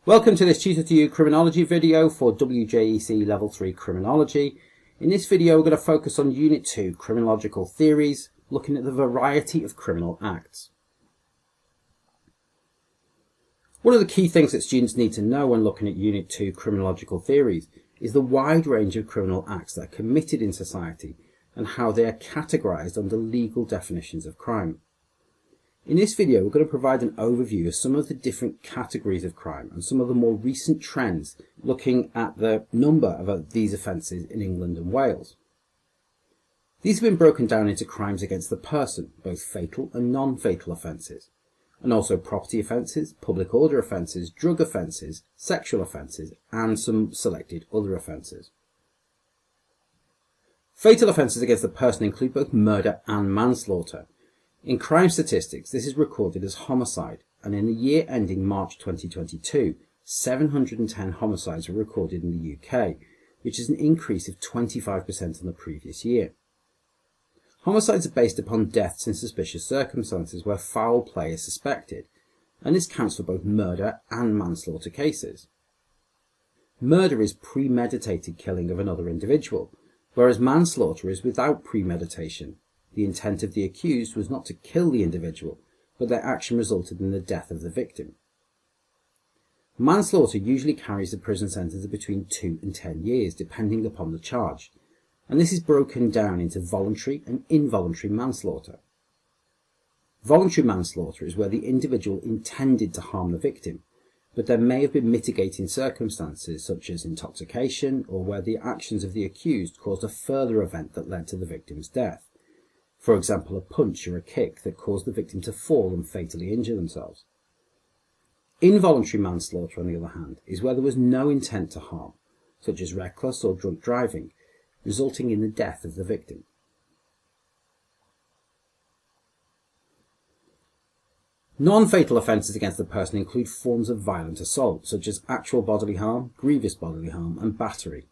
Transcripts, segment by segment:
Welcome to this Tutor to You Criminology video for WJEC Level 3 Criminology. In this video we're going to focus on Unit 2 Criminological Theories, looking at the variety of criminal acts. One of the key things that students need to know when looking at Unit 2 Criminological Theories is the wide range of criminal acts that are committed in society and how they are categorised under legal definitions of crime. In this video, we're going to provide an overview of some of the different categories of crime and some of the more recent trends looking at the number of these offences in England and Wales. These have been broken down into crimes against the person, both fatal and non-fatal offences, and also property offences, public order offences, drug offences, sexual offences, and some selected other offences. Fatal offences against the person include both murder and manslaughter. In crime statistics, this is recorded as homicide, and in the year ending March 2022, 710 homicides were recorded in the UK, which is an increase of 25% on the previous year. Homicides are based upon deaths in suspicious circumstances where foul play is suspected, and this counts for both murder and manslaughter cases. Murder is premeditated killing of another individual, whereas manslaughter is without premeditation. The intent of the accused was not to kill the individual, but their action resulted in the death of the victim. Manslaughter usually carries a prison sentence of between 2 and 10 years, depending upon the charge, and this is broken down into voluntary and involuntary manslaughter. Voluntary manslaughter is where the individual intended to harm the victim, but there may have been mitigating circumstances such as intoxication or where the actions of the accused caused a further event that led to the victim's death. For example, a punch or a kick that caused the victim to fall and fatally injure themselves. Involuntary manslaughter, on the other hand, is where there was no intent to harm, such as reckless or drunk driving, resulting in the death of the victim. Non-fatal offences against the person include forms of violent assault, such as actual bodily harm, grievous bodily harm, and battery.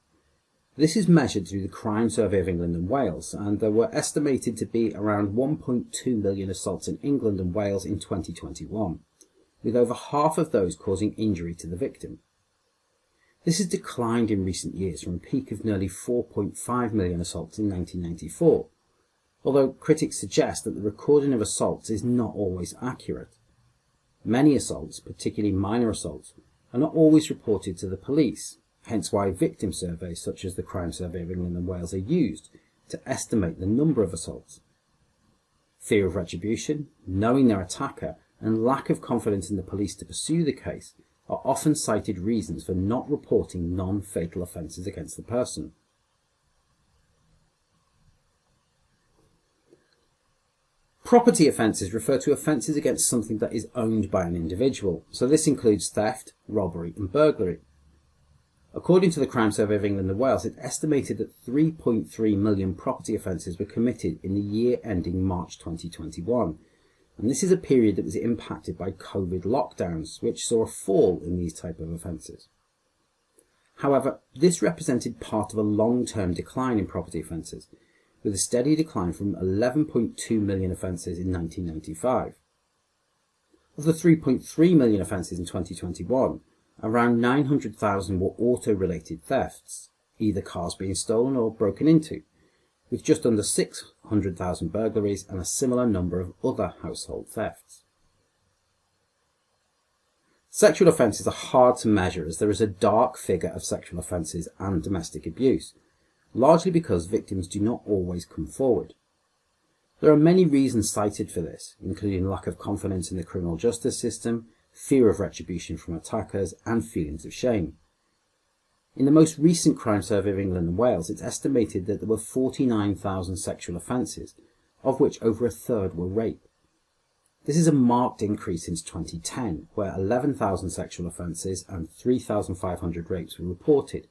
This is measured through the Crime Survey of England and Wales, and there were estimated to be around 1.2 million assaults in England and Wales in 2021, with over half of those causing injury to the victim. This has declined in recent years from a peak of nearly 4.5 million assaults in 1994, although critics suggest that the recording of assaults is not always accurate. Many assaults, particularly minor assaults, are not always reported to the police. Hence why victim surveys such as the Crime Survey of England and Wales are used to estimate the number of assaults. Fear of retribution, knowing their attacker, and lack of confidence in the police to pursue the case are often cited reasons for not reporting non-fatal offences against the person. Property offences refer to offences against something that is owned by an individual, so this includes theft, robbery and burglary. According to the Crime Survey of England and Wales, it's estimated that 3.3 million property offences were committed in the year ending March 2021, and this is a period that was impacted by COVID lockdowns, which saw a fall in these type of offences. However, this represented part of a long-term decline in property offences, with a steady decline from 11.2 million offences in 1995. Of the 3.3 million offences in 2021, around 900,000 were auto-related thefts, either cars being stolen or broken into, with just under 600,000 burglaries and a similar number of other household thefts. Sexual offences are hard to measure as there is a dark figure of sexual offences and domestic abuse, largely because victims do not always come forward. There are many reasons cited for this, including lack of confidence in the criminal justice system, fear of retribution from attackers, and feelings of shame. In the most recent Crime Survey of England and Wales, it's estimated that there were 49,000 sexual offences, of which over a third were rape. This is a marked increase since 2010, where 11,000 sexual offences and 3,500 rapes were reported.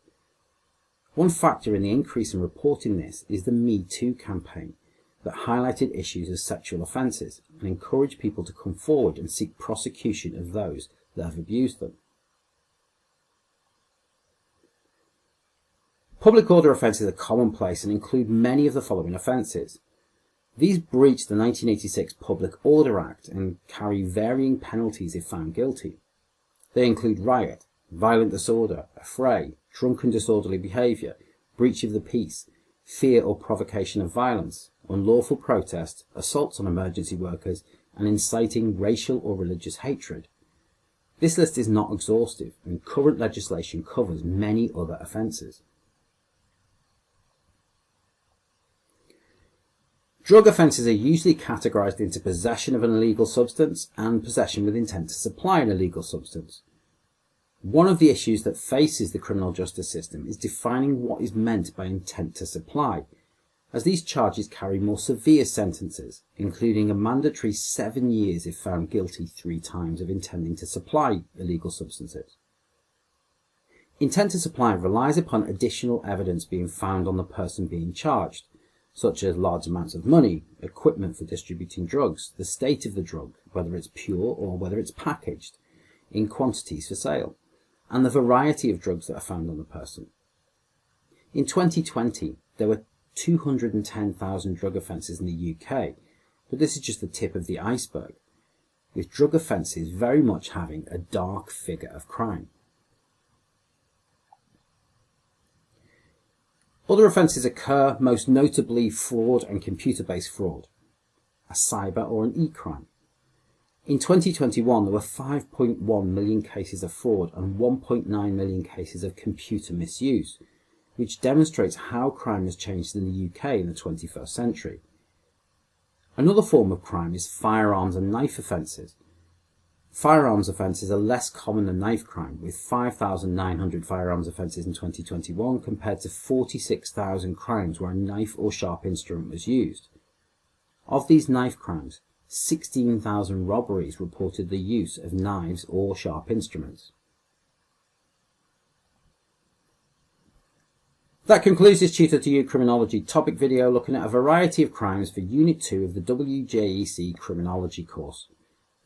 One factor in the increase in reporting this is the Me Too campaign, that highlighted issues of sexual offences and encouraged people to come forward and seek prosecution of those that have abused them. Public order offences are commonplace and include many of the following offences. These breach the 1986 Public Order Act and carry varying penalties if found guilty. They include riot, violent disorder, affray, drunken disorderly behaviour, breach of the peace, fear or provocation of violence, unlawful protest, assaults on emergency workers, and inciting racial or religious hatred. This list is not exhaustive, and current legislation covers many other offences. Drug offences are usually categorised into possession of an illegal substance and possession with intent to supply an illegal substance. One of the issues that faces the criminal justice system is defining what is meant by intent to supply, as these charges carry more severe sentences, including a mandatory 7 years if found guilty 3 times of intending to supply illegal substances. Intent to supply relies upon additional evidence being found on the person being charged, such as large amounts of money, equipment for distributing drugs, the state of the drug, whether it's pure or whether it's packaged, in quantities for sale, and the variety of drugs that are found on the person. In 2020, there were 210,000 drug offences in the UK, but this is just the tip of the iceberg, with drug offences very much having a dark figure of crime. Other offences occur, most notably fraud and computer-based fraud, a cyber or an e-crime. In 2021, there were 5.1 million cases of fraud and 1.9 million cases of computer misuse, which demonstrates how crime has changed in the UK in the 21st century. Another form of crime is firearms and knife offences. Firearms offences are less common than knife crime, with 5,900 firearms offences in 2021 compared to 46,000 crimes where a knife or sharp instrument was used. Of these knife crimes, 16,000 robberies reported the use of knives or sharp instruments. That concludes this Tutor to You Criminology topic video looking at a variety of crimes for Unit 2 of the WJEC Criminology course.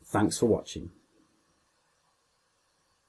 Thanks for watching.